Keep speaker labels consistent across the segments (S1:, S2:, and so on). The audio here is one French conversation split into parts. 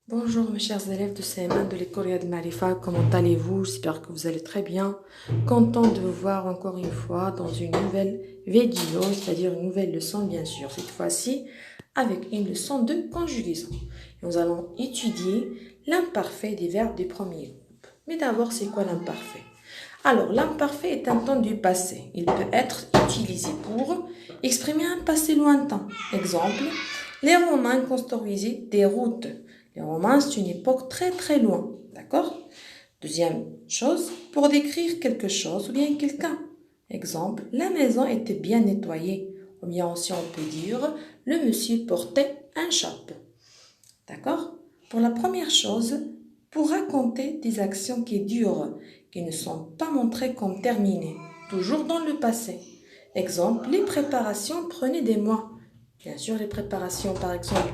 S1: Bonjour mes chers élèves de CM1 de l'école Yad Marifa, comment allez-vous? J'espère que vous allez très bien. Content de vous voir encore une fois dans une nouvelle vidéo, c'est-à-dire une nouvelle leçon bien sûr. Cette fois-ci avec une leçon de conjugaison. Nous allons étudier l'imparfait des verbes du premier groupe. Mais d'abord, c'est quoi l'imparfait? Alors, l'imparfait est un temps du passé. Il peut être utilisé pour exprimer un passé lointain. Exemple, les Romains construisaient des routes. Les Romains, c'est une époque très loin. D'accord? Deuxième chose, pour décrire quelque chose ou bien quelqu'un. Exemple, la maison était bien nettoyée. Ou bien aussi on peut dire, le monsieur portait un chapeau. D'accord? Pour la première chose, pour raconter des actions qui durent, qui ne sont pas montrées comme terminées, toujours dans le passé. Exemple, les préparations prenaient des mois. Bien sûr, les préparations, par exemple,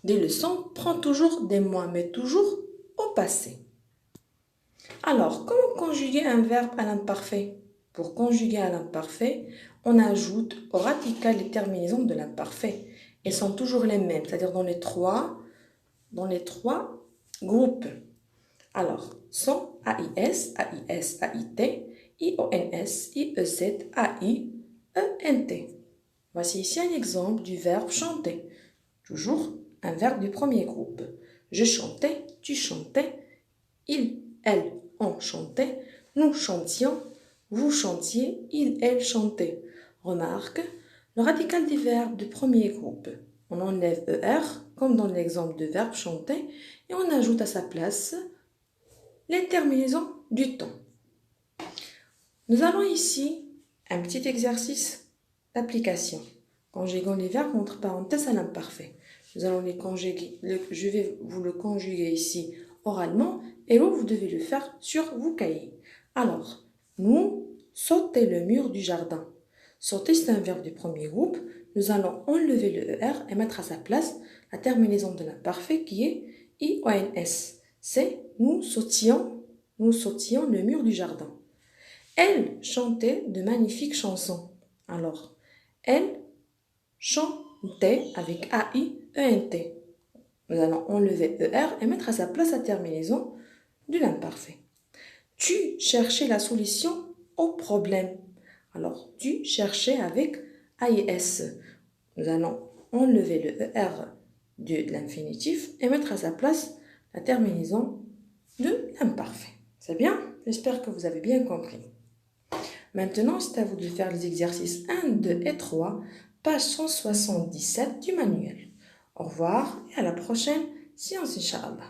S1: des leçons prennent toujours des mois, mais toujours au passé. Alors, comment conjuguer un verbe à l'imparfait? Pour conjuguer à l'imparfait, on ajoute au radical les terminaisons de l'imparfait. Elles sont toujours les mêmes, c'est-à-dire dans les trois groupes. Alors, sont AIS, AIS, AIT, IONS, IEZ, AI, ENT. Voici ici un exemple du verbe chanter. Toujours un verbe du premier groupe. Je chantais, tu chantais, il, elle, on chantait, nous chantions, vous chantiez, il, elle chantait. Remarque, le radical des verbes du premier groupe. On enlève ER, comme dans l'exemple de verbe chanter, et on ajoute à sa place les terminaisons du temps. Nous avons ici un petit exercice d'application. Conjuguons les verbes entre parenthèses à l'imparfait. Nous allons les conjuguer. Je vais vous le conjuguer ici oralement et vous devez le faire sur vos cahiers. Alors, nous sauter le mur du jardin. Sauter, c'est un verbe du premier groupe. Nous allons enlever le ER et mettre à sa place la terminaison de l'imparfait qui est IONS. C'est nous sautions le mur du jardin. Elle chantait de magnifiques chansons. Alors, elle chantait avec A-I-E-N-T. Nous allons enlever ER et mettre à sa place la terminaison de l'imparfait. Tu cherchais la solution au problème. Alors, tu cherchais avec AIS. Nous allons enlever le ER de l'infinitif et mettre à sa place la terminaison de l'imparfait. C'est bien? J'espère que vous avez bien compris. Maintenant, c'est à vous de faire les exercices 1, 2 et 3, page 177 du manuel. Au revoir et à la prochaine séance, Inch'Allah.